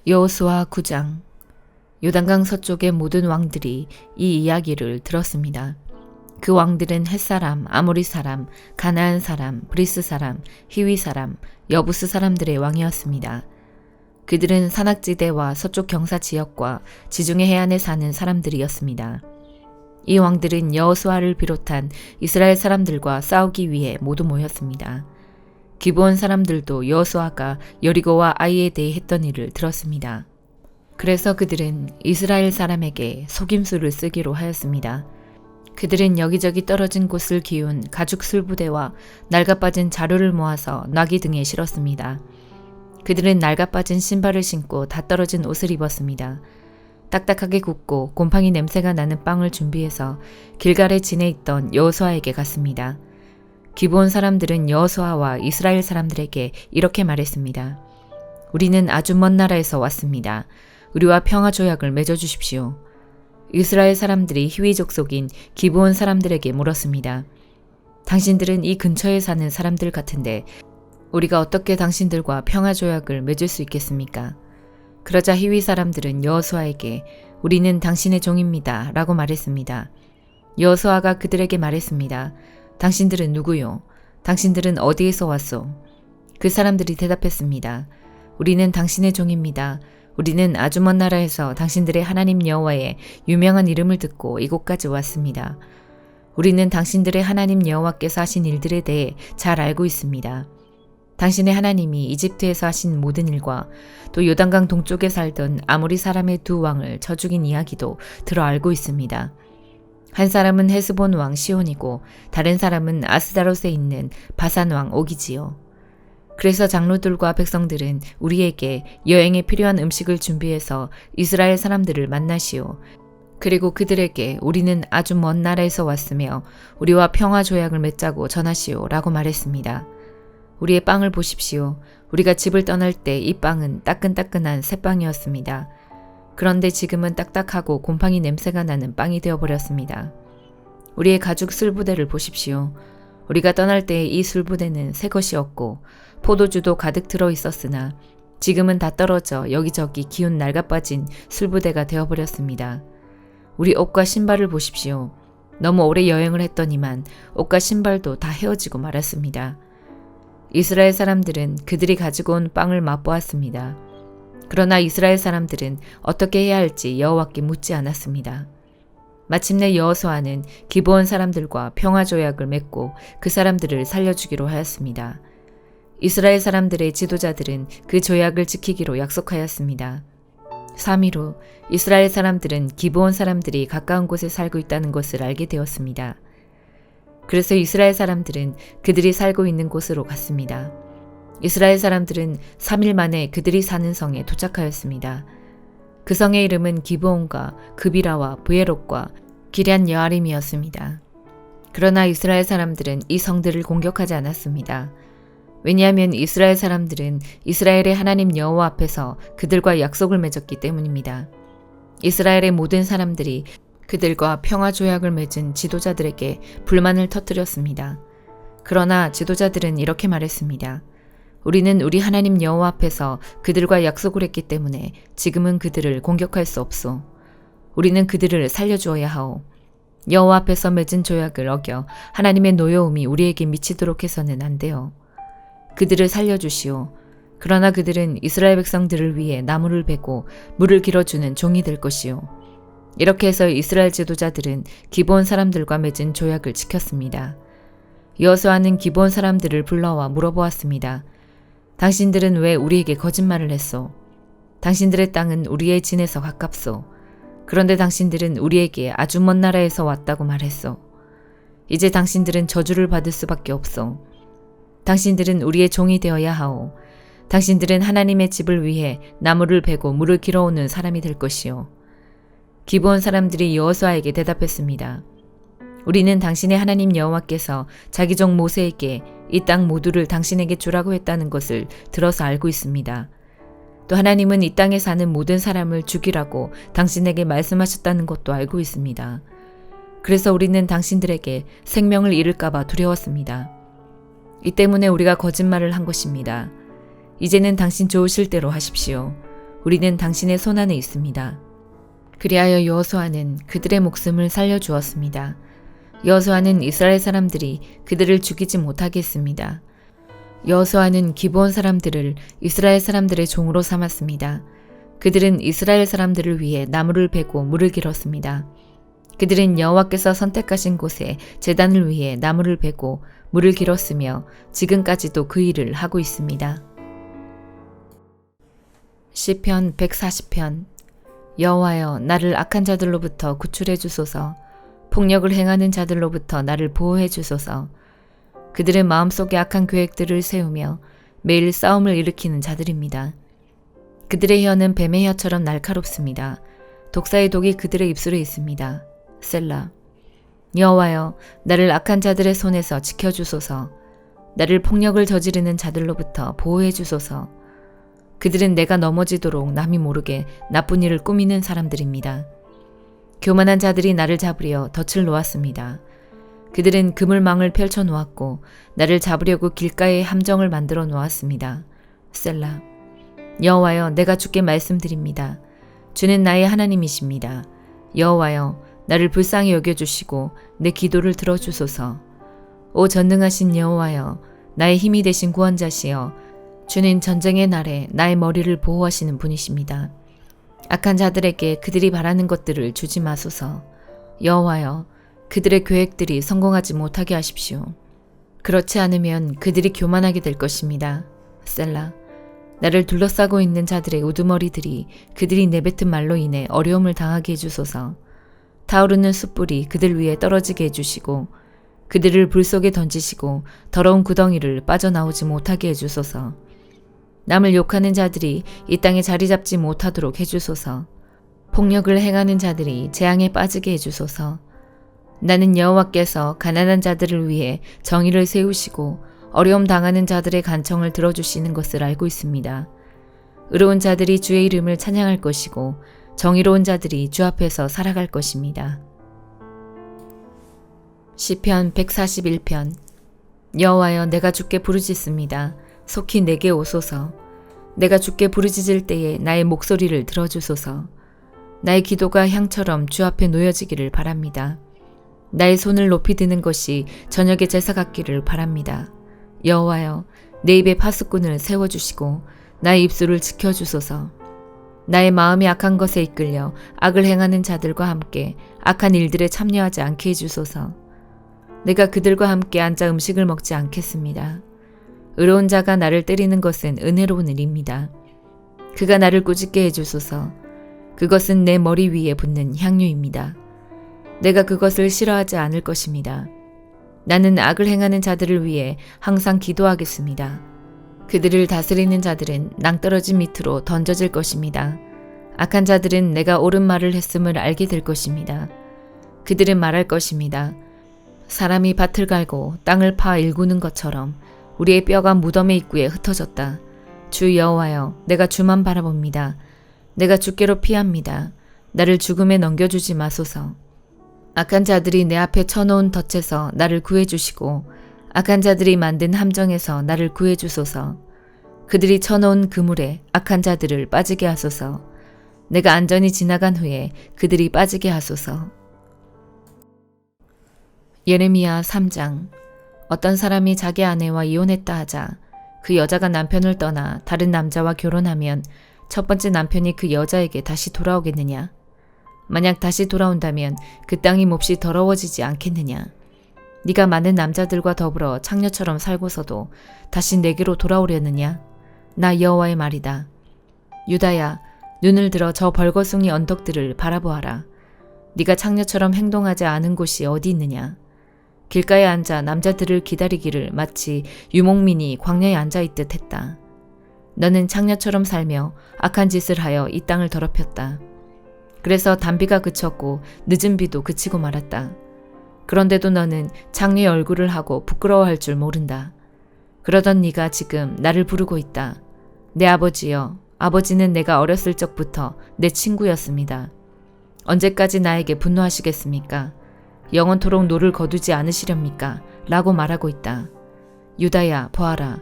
여호수아 9장. 요단강 서쪽의 모든 왕들이 이 이야기를 들었습니다. 그 왕들은 헷사람, 아모리 사람, 가나안 사람, 브리스 사람, 히위 사람, 여부스 사람들의 왕이었습니다. 그들은 산악지대와 서쪽 경사 지역과 지중해 해안에 사는 사람들이었습니다. 이 왕들은 여호수아를 비롯한 이스라엘 사람들과 싸우기 위해 모두 모였습니다. 기브온 사람들도 여호수아가 여리고와 아이에 대해 했던 일을 들었습니다. 그래서 그들은 이스라엘 사람에게 속임수를 쓰기로 하였습니다. 그들은 여기저기 떨어진 곳을 기운 가죽 술부대와 낡아빠진 자루를 모아서 나귀 등에 실었습니다. 그들은 낡아빠진 신발을 신고 다 떨어진 옷을 입었습니다. 딱딱하게 굽고 곰팡이 냄새가 나는 빵을 준비해서 길갈에 지내 있던 여호수아에게 갔습니다. 기브온 사람들은 여호수아와 이스라엘 사람들에게 이렇게 말했습니다. 우리는 아주 먼 나라에서 왔습니다. 우리와 평화 조약을 맺어주십시오. 이스라엘 사람들이 히위 족속인 기브온 사람들에게 물었습니다. 당신들은 이 근처에 사는 사람들 같은데 우리가 어떻게 당신들과 평화 조약을 맺을 수 있겠습니까? 그러자 히위 사람들은 여호수아에게 우리는 당신의 종입니다 라고 말했습니다. 여호수아가 그들에게 말했습니다. 당신들은 누구요? 당신들은 어디에서 왔소? 그 사람들이 대답했습니다. 우리는 당신의 종입니다. 우리는 아주 먼 나라에서 당신들의 하나님 여호와의 유명한 이름을 듣고 이곳까지 왔습니다. 우리는 당신들의 하나님 여호와께서 하신 일들에 대해 잘 알고 있습니다. 당신의 하나님이 이집트에서 하신 모든 일과 또 요단강 동쪽에 살던 아모리 사람의 두 왕을 쳐 죽인 이야기도 들어 알고 있습니다. 한 사람은 헤스본 왕 시온이고 다른 사람은 아스다롯에 있는 바산 왕 옥이지요. 그래서 장로들과 백성들은 우리에게 여행에 필요한 음식을 준비해서 이스라엘 사람들을 만나시오. 그리고 그들에게 우리는 아주 먼 나라에서 왔으며 우리와 평화 조약을 맺자고 전하시오 라고 말했습니다. 우리의 빵을 보십시오. 우리가 집을 떠날 때 이 빵은 따끈따끈한 새빵이었습니다. 그런데 지금은 딱딱하고 곰팡이 냄새가 나는 빵이 되어버렸습니다. 우리의 가죽 술부대를 보십시오. 우리가 떠날 때 이 술부대는 새 것이었고 포도주도 가득 들어 있었으나 지금은 다 떨어져 여기저기 기운 낡아빠진 술부대가 되어버렸습니다. 우리 옷과 신발을 보십시오. 너무 오래 여행을 했더니만 옷과 신발도 다 헤어지고 말았습니다. 이스라엘 사람들은 그들이 가지고 온 빵을 맛보았습니다. 그러나 이스라엘 사람들은 어떻게 해야 할지 여호와께 묻지 않았습니다. 마침내 여호수아는 기브온 사람들과 평화 조약을 맺고 그 사람들을 살려주기로 하였습니다. 이스라엘 사람들의 지도자들은 그 조약을 지키기로 약속하였습니다. 3일 후 이스라엘 사람들은 기브온 사람들이 가까운 곳에 살고 있다는 것을 알게 되었습니다. 그래서 이스라엘 사람들은 그들이 살고 있는 곳으로 갔습니다. 이스라엘 사람들은 3일 만에 그들이 사는 성에 도착하였습니다. 그 성의 이름은 기브온과 그비라와 브에롯과 기럇 여아림이었습니다. 그러나 이스라엘 사람들은 이 성들을 공격하지 않았습니다. 왜냐하면 이스라엘 사람들은 이스라엘의 하나님 여호와 앞에서 그들과 약속을 맺었기 때문입니다. 이스라엘의 모든 사람들이 그들과 평화 조약을 맺은 지도자들에게 불만을 터뜨렸습니다. 그러나 지도자들은 이렇게 말했습니다. 우리는 우리 하나님 여호와 앞에서 그들과 약속을 했기 때문에 지금은 그들을 공격할 수 없소. 우리는 그들을 살려주어야 하오. 여호와 앞에서 맺은 조약을 어겨 하나님의 노여움이 우리에게 미치도록 해서는 안 돼요. 그들을 살려주시오. 그러나 그들은 이스라엘 백성들을 위해 나무를 베고 물을 길어주는 종이 될 것이오. 이렇게 해서 이스라엘 지도자들은 기브온 사람들과 맺은 조약을 지켰습니다. 여호수아는 기브온 사람들을 불러와 물어보았습니다. 당신들은 왜 우리에게 거짓말을 했소? 당신들의 땅은 우리의 진에서 가깝소. 그런데 당신들은 우리에게 아주 먼 나라에서 왔다고 말했소. 이제 당신들은 저주를 받을 수밖에 없소. 당신들은 우리의 종이 되어야 하오. 당신들은 하나님의 집을 위해 나무를 베고 물을 길어오는 사람이 될 것이오. 기브온 사람들이 여호수아에게 대답했습니다. 우리는 당신의 하나님 여호와께서 자기 종 모세에게 이 땅 모두를 당신에게 주라고 했다는 것을 들어서 알고 있습니다. 또 하나님은 이 땅에 사는 모든 사람을 죽이라고 당신에게 말씀하셨다는 것도 알고 있습니다. 그래서 우리는 당신들에게 생명을 잃을까 봐 두려웠습니다. 이 때문에 우리가 거짓말을 한 것입니다. 이제는 당신 좋으실 대로 하십시오. 우리는 당신의 손안에 있습니다. 그리하여 여호수아는 그들의 목숨을 살려주었습니다. 여호수아는 이스라엘 사람들이 그들을 죽이지 못하게 했습니다. 여호수아는 기브온 사람들을 이스라엘 사람들의 종으로 삼았습니다. 그들은 이스라엘 사람들을 위해 나무를 베고 물을 길었습니다. 그들은 여호와께서 선택하신 곳에 제단을 위해 나무를 베고 물을 길었으며 지금까지도 그 일을 하고 있습니다. 시편 140편. 여호와여, 나를 악한 자들로부터 구출해 주소서. 폭력을 행하는 자들로부터 나를 보호해 주소서. 그들의 마음속에 악한 계획들을 세우며 매일 싸움을 일으키는 자들입니다. 그들의 혀는 뱀의 혀처럼 날카롭습니다. 독사의 독이 그들의 입술에 있습니다. 셀라. 여호와여, 나를 악한 자들의 손에서 지켜주소서. 나를 폭력을 저지르는 자들로부터 보호해 주소서. 그들은 내가 넘어지도록 남이 모르게 나쁜 일을 꾸미는 사람들입니다. 교만한 자들이 나를 잡으려 덫을 놓았습니다. 그들은 그물망을 펼쳐 놓았고 나를 잡으려고 길가에 함정을 만들어 놓았습니다. 셀라. 여호와여, 내가 주께 말씀드립니다. 주는 나의 하나님이십니다. 여호와여, 나를 불쌍히 여겨주시고 내 기도를 들어주소서. 오 전능하신 여호와여, 나의 힘이 되신 구원자시여, 주는 전쟁의 날에 나의 머리를 보호하시는 분이십니다. 악한 자들에게 그들이 바라는 것들을 주지 마소서. 여호와여, 그들의 계획들이 성공하지 못하게 하십시오. 그렇지 않으면 그들이 교만하게 될 것입니다. 셀라. 나를 둘러싸고 있는 자들의 우두머리들이 그들이 내뱉은 말로 인해 어려움을 당하게 해주소서. 타오르는 숯불이 그들 위에 떨어지게 해주시고 그들을 불 속에 던지시고 더러운 구덩이를 빠져나오지 못하게 해주소서. 남을 욕하는 자들이 이 땅에 자리 잡지 못하도록 해주소서. 폭력을 행하는 자들이 재앙에 빠지게 해주소서. 나는 여호와께서 가난한 자들을 위해 정의를 세우시고 어려움 당하는 자들의 간청을 들어주시는 것을 알고 있습니다. 의로운 자들이 주의 이름을 찬양할 것이고 정의로운 자들이 주 앞에서 살아갈 것입니다. 시편 141편. 여호와여, 내가 주께 부르짖습니다. 속히 내게 오소서. 내가 주께 부르짖을 때에 나의 목소리를 들어주소서. 나의 기도가 향처럼 주 앞에 놓여지기를 바랍니다. 나의 손을 높이 드는 것이 저녁의 제사 같기를 바랍니다. 여호와여, 내 입에 파수꾼을 세워주시고 나의 입술을 지켜주소서. 나의 마음이 악한 것에 이끌려 악을 행하는 자들과 함께 악한 일들에 참여하지 않게 해주소서. 내가 그들과 함께 앉아 음식을 먹지 않겠습니다. 의로운 자가 나를 때리는 것은 은혜로운 일입니다. 그가 나를 꾸짖게 해주소서. 그것은 내 머리 위에 붓는 향유입니다. 내가 그것을 싫어하지 않을 것입니다. 나는 악을 행하는 자들을 위해 항상 기도하겠습니다. 그들을 다스리는 자들은 낭떠러지 밑으로 던져질 것입니다. 악한 자들은 내가 옳은 말을 했음을 알게 될 것입니다. 그들은 말할 것입니다. 사람이 밭을 갈고 땅을 파 일구는 것처럼 우리의 뼈가 무덤의 입구에 흩어졌다. 주 여호와여, 내가 주만 바라봅니다. 내가 주께로 피합니다. 나를 죽음에 넘겨주지 마소서. 악한 자들이 내 앞에 쳐놓은 덫에서 나를 구해주시고 악한 자들이 만든 함정에서 나를 구해주소서. 그들이 쳐놓은 그물에 악한 자들을 빠지게 하소서. 내가 안전히 지나간 후에 그들이 빠지게 하소서. 예레미야 3장. 어떤 사람이 자기 아내와 이혼했다 하자 그 여자가 남편을 떠나 다른 남자와 결혼하면 첫 번째 남편이 그 여자에게 다시 돌아오겠느냐? 만약 다시 돌아온다면 그 땅이 몹시 더러워지지 않겠느냐? 네가 많은 남자들과 더불어 창녀처럼 살고서도 다시 내게로 돌아오려느냐? 나 여호와의 말이다. 유다야, 눈을 들어 저 벌거숭이 언덕들을 바라보아라. 네가 창녀처럼 행동하지 않은 곳이 어디 있느냐? 길가에 앉아 남자들을 기다리기를 마치 유목민이 광야에 앉아있듯 했다. 너는 창녀처럼 살며 악한 짓을 하여 이 땅을 더럽혔다. 그래서 단비가 그쳤고 늦은 비도 그치고 말았다. 그런데도 너는 창녀의 얼굴을 하고 부끄러워할 줄 모른다. 그러던 네가 지금 나를 부르고 있다. 내 아버지여, 아버지는 내가 어렸을 적부터 내 친구였습니다. 언제까지 나에게 분노하시겠습니까? 영원토록 노를 거두지 않으시렵니까? 라고 말하고 있다. 유다야, 보아라.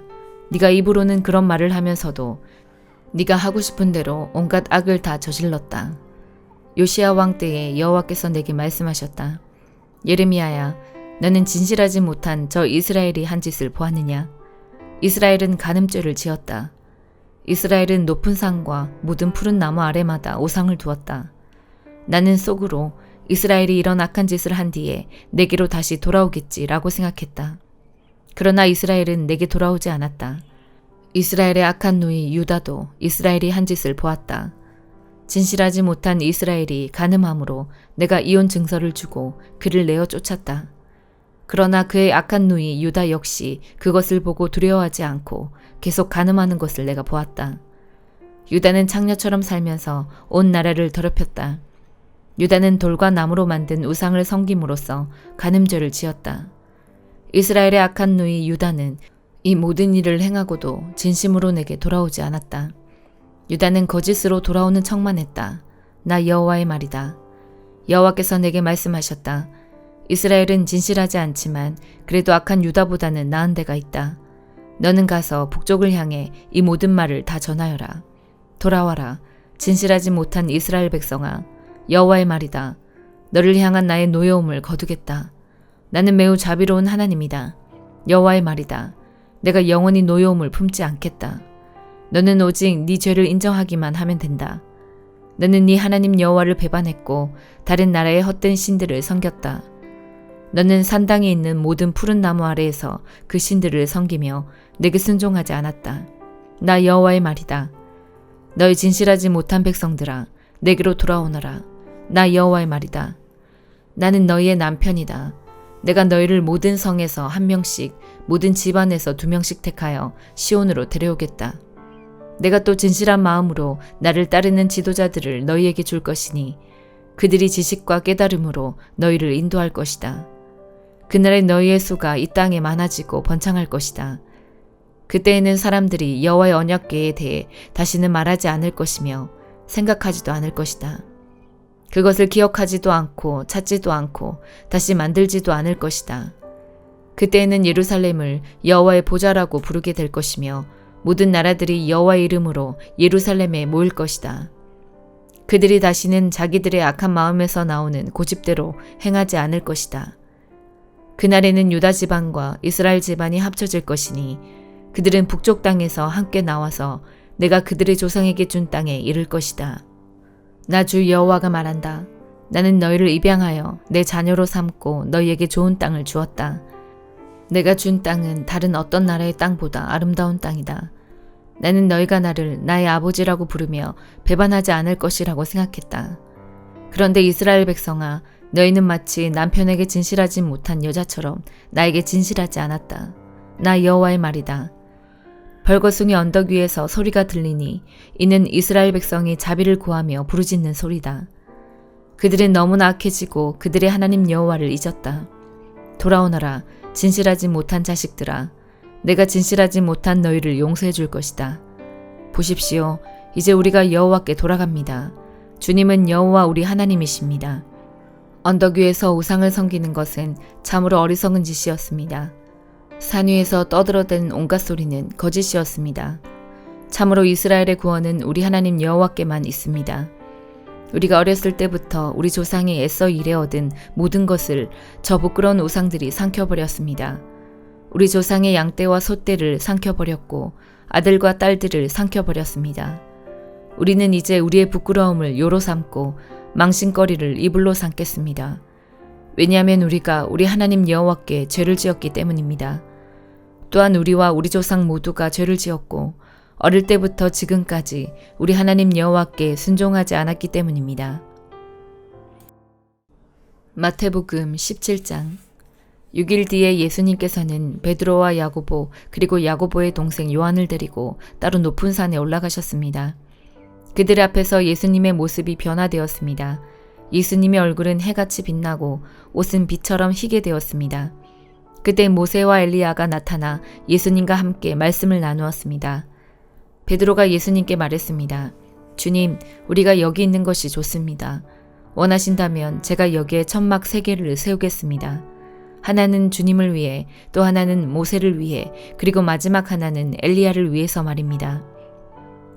네가 입으로는 그런 말을 하면서도 네가 하고 싶은 대로 온갖 악을 다 저질렀다. 요시야 왕 때에 여호와께서 내게 말씀하셨다. 예레미야야, 너는 진실하지 못한 저 이스라엘이 한 짓을 보았느냐? 이스라엘은 간음죄를 지었다. 이스라엘은 높은 산과 모든 푸른 나무 아래마다 우상을 두었다. 나는 속으로 이스라엘이 이런 악한 짓을 한 뒤에 내게로 다시 돌아오겠지라고 생각했다. 그러나 이스라엘은 내게 돌아오지 않았다. 이스라엘의 악한 누이 유다도 이스라엘이 한 짓을 보았다. 진실하지 못한 이스라엘이 간음함으로 내가 이혼 증서를 주고 그를 내어 쫓았다. 그러나 그의 악한 누이 유다 역시 그것을 보고 두려워하지 않고 계속 간음하는 것을 내가 보았다. 유다는 창녀처럼 살면서 온 나라를 더럽혔다. 유다는 돌과 나무로 만든 우상을 섬김으로써 간음죄를 지었다. 이스라엘의 악한 누이 유다는 이 모든 일을 행하고도 진심으로 내게 돌아오지 않았다. 유다는 거짓으로 돌아오는 척만 했다. 나 여호와의 말이다. 여호와께서 내게 말씀하셨다. 이스라엘은 진실하지 않지만 그래도 악한 유다보다는 나은 데가 있다. 너는 가서 북쪽을 향해 이 모든 말을 다 전하여라. 돌아와라. 진실하지 못한 이스라엘 백성아. 여호와의 말이다. 너를 향한 나의 노여움을 거두겠다. 나는 매우 자비로운 하나님이다. 여호와의 말이다. 내가 영원히 노여움을 품지 않겠다. 너는 오직 네 죄를 인정하기만 하면 된다. 너는 네 하나님 여호와를 배반했고 다른 나라의 헛된 신들을 섬겼다. 너는 산당에 있는 모든 푸른 나무 아래에서 그 신들을 섬기며 내게 순종하지 않았다. 나 여호와의 말이다. 너희 진실하지 못한 백성들아, 내게로 돌아오너라. 나 여호와의 말이다. 나는 너희의 남편이다. 내가 너희를 모든 성에서 한 명씩, 모든 집안에서 2명씩 택하여 시온으로 데려오겠다. 내가 또 진실한 마음으로 나를 따르는 지도자들을 너희에게 줄 것이니 그들이 지식과 깨달음으로 너희를 인도할 것이다. 그날에 너희의 수가 이 땅에 많아지고 번창할 것이다. 그때에는 사람들이 여호와의 언약궤에 대해 다시는 말하지 않을 것이며 생각하지도 않을 것이다. 그것을 기억하지도 않고 찾지도 않고 다시 만들지도 않을 것이다. 그때에는 예루살렘을 여호와의 보좌라고 부르게 될 것이며 모든 나라들이 여호와의 이름으로 예루살렘에 모일 것이다. 그들이 다시는 자기들의 악한 마음에서 나오는 고집대로 행하지 않을 것이다. 그날에는 유다 지방과 이스라엘 집안이 합쳐질 것이니 그들은 북쪽 땅에서 함께 나와서 내가 그들의 조상에게 준 땅에 이를 것이다. 나 주 여호와가 말한다. 나는 너희를 입양하여 내 자녀로 삼고 너희에게 좋은 땅을 주었다. 내가 준 땅은 다른 어떤 나라의 땅보다 아름다운 땅이다. 나는 너희가 나를 나의 아버지라고 부르며 배반하지 않을 것이라고 생각했다. 그런데 이스라엘 백성아, 너희는 마치 남편에게 진실하지 못한 여자처럼 나에게 진실하지 않았다. 나 여호와의 말이다. 벌거숭이 언덕 위에서 소리가 들리니 이는 이스라엘 백성이 자비를 구하며 부르짖는 소리다. 그들은 너무나 악해지고 그들의 하나님 여호와를 잊었다. 돌아오너라, 진실하지 못한 자식들아. 내가 진실하지 못한 너희를 용서해 줄 것이다. 보십시오. 이제 우리가 여호와께 돌아갑니다. 주님은 여호와 우리 하나님이십니다. 언덕 위에서 우상을 섬기는 것은 참으로 어리석은 짓이었습니다. 산 위에서 떠들어대는 온갖 소리는 거짓이었습니다. 참으로 이스라엘의 구원은 우리 하나님 여호와께만 있습니다. 우리가 어렸을 때부터 우리 조상이 애써 일해 얻은 모든 것을 저 부끄러운 우상들이 삼켜버렸습니다. 우리 조상의 양떼와 소떼를 삼켜버렸고 아들과 딸들을 삼켜버렸습니다. 우리는 이제 우리의 부끄러움을 요로 삼고 망신거리를 이불로 삼겠습니다. 왜냐하면 우리가 우리 하나님 여호와께 죄를 지었기 때문입니다. 또한 우리와 우리 조상 모두가 죄를 지었고 어릴 때부터 지금까지 우리 하나님 여호와께 순종하지 않았기 때문입니다. 마태복음 17장. 6일 뒤에 예수님께서는 베드로와 야고보 그리고 야고보의 동생 요한을 데리고 따로 높은 산에 올라가셨습니다. 그들 앞에서 예수님의 모습이 변화되었습니다. 예수님의 얼굴은 해같이 빛나고 옷은 빛처럼 희게 되었습니다. 그때 모세와 엘리야가 나타나 예수님과 함께 말씀을 나누었습니다. 베드로가 예수님께 말했습니다. 주님, 우리가 여기 있는 것이 좋습니다. 원하신다면 제가 여기에 천막 3개를 세우겠습니다. 하나는 주님을 위해, 또 하나는 모세를 위해, 그리고 마지막 하나는 엘리야를 위해서 말입니다.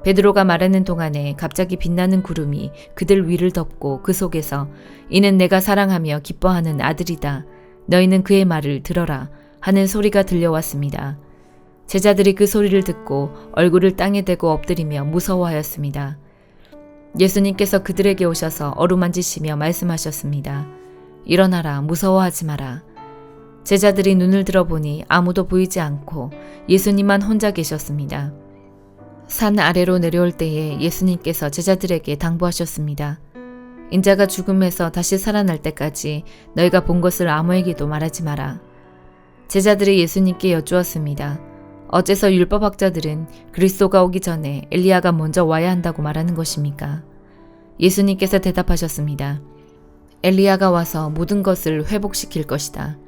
베드로가 말하는 동안에 갑자기 빛나는 구름이 그들 위를 덮고 그 속에서 이는 내가 사랑하며 기뻐하는 아들이다. 너희는 그의 말을 들어라 하는 소리가 들려왔습니다. 제자들이 그 소리를 듣고 얼굴을 땅에 대고 엎드리며 무서워하였습니다. 예수님께서 그들에게 오셔서 어루만지시며 말씀하셨습니다. 일어나라, 무서워하지 마라. 제자들이 눈을 들어보니 아무도 보이지 않고 예수님만 혼자 계셨습니다. 산 아래로 내려올 때에 예수님께서 제자들에게 당부하셨습니다. 인자가 죽음에서 다시 살아날 때까지 너희가 본 것을 아무에게도 말하지 마라. 제자들이 예수님께 여쭈었습니다. 어째서 율법학자들은 그리스도가 오기 전에 엘리야가 먼저 와야 한다고 말하는 것입니까? 예수님께서 대답하셨습니다. 엘리야가 와서 모든 것을 회복시킬 것이다.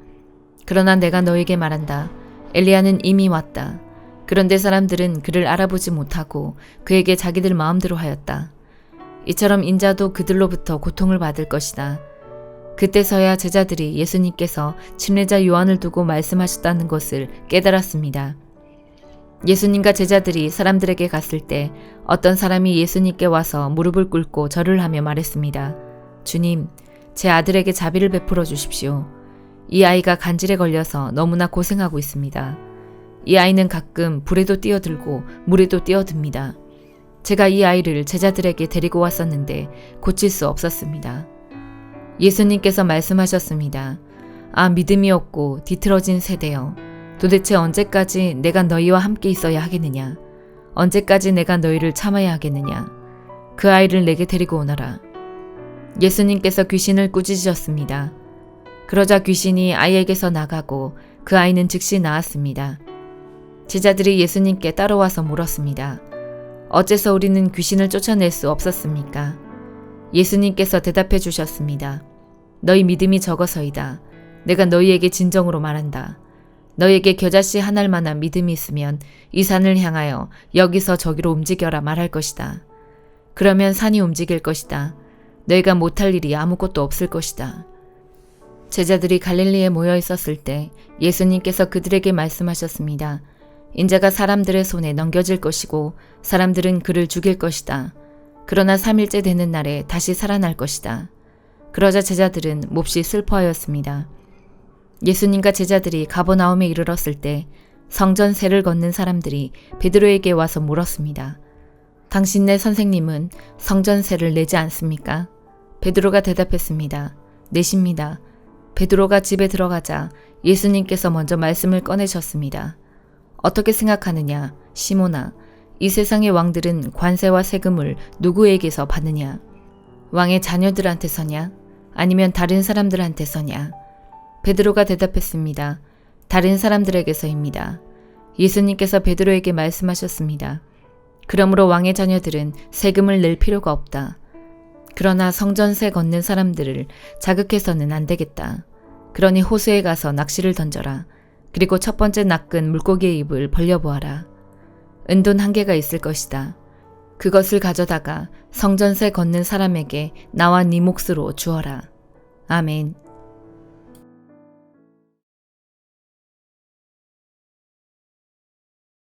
그러나 내가 너에게 말한다. 엘리야는 이미 왔다. 그런데 사람들은 그를 알아보지 못하고 그에게 자기들 마음대로 하였다. 이처럼 인자도 그들로부터 고통을 받을 것이다. 그때서야 제자들이 예수님께서 침례자 요한을 두고 말씀하셨다는 것을 깨달았습니다. 예수님과 제자들이 사람들에게 갔을 때 어떤 사람이 예수님께 와서 무릎을 꿇고 절을 하며 말했습니다. 주님, 제 아들에게 자비를 베풀어 주십시오. 이 아이가 간질에 걸려서 너무나 고생하고 있습니다. 이 아이는 가끔 불에도 뛰어들고 물에도 뛰어듭니다. 제가 이 아이를 제자들에게 데리고 왔었는데 고칠 수 없었습니다. 예수님께서 말씀하셨습니다. 아, 믿음이 없고 뒤틀어진 세대여. 도대체 언제까지 내가 너희와 함께 있어야 하겠느냐? 언제까지 내가 너희를 참아야 하겠느냐? 그 아이를 내게 데리고 오너라. 예수님께서 귀신을 꾸짖으셨습니다. 그러자 귀신이 아이에게서 나가고 그 아이는 즉시 나았습니다. 제자들이 예수님께 따라와서 물었습니다. 어째서 우리는 귀신을 쫓아낼 수 없었습니까? 예수님께서 대답해 주셨습니다. 너희 믿음이 적어서이다. 내가 너희에게 진정으로 말한다. 너희에게 겨자씨 한 알만한 믿음이 있으면 이 산을 향하여 여기서 저기로 움직여라 말할 것이다. 그러면 산이 움직일 것이다. 너희가 못할 일이 아무것도 없을 것이다. 제자들이 갈릴리에 모여 있었을 때 예수님께서 그들에게 말씀하셨습니다. 인자가 사람들의 손에 넘겨질 것이고 사람들은 그를 죽일 것이다. 그러나 3일째 되는 날에 다시 살아날 것이다. 그러자 제자들은 몹시 슬퍼하였습니다. 예수님과 제자들이 가버나움에 이르렀을 때 성전세를 걷는 사람들이 베드로에게 와서 물었습니다. 당신네 선생님은 성전세를 내지 않습니까? 베드로가 대답했습니다. 내십니다. 베드로가 집에 들어가자 예수님께서 먼저 말씀을 꺼내셨습니다. 어떻게 생각하느냐, 시몬아. 이 세상의 왕들은 관세와 세금을 누구에게서 받느냐? 왕의 자녀들한테서냐? 아니면 다른 사람들한테서냐? 베드로가 대답했습니다. 다른 사람들에게서입니다. 예수님께서 베드로에게 말씀하셨습니다. 그러므로 왕의 자녀들은 세금을 낼 필요가 없다. 그러나 성전세 걷는 사람들을 자극해서는 안 되겠다. 그러니 호수에 가서 낚시를 던져라. 그리고 첫 번째 낚은 물고기의 입을 벌려보아라. 은돈 1개가 있을 것이다. 그것을 가져다가 성전세 걷는 사람에게 나와 네 몫으로 주어라. 아멘.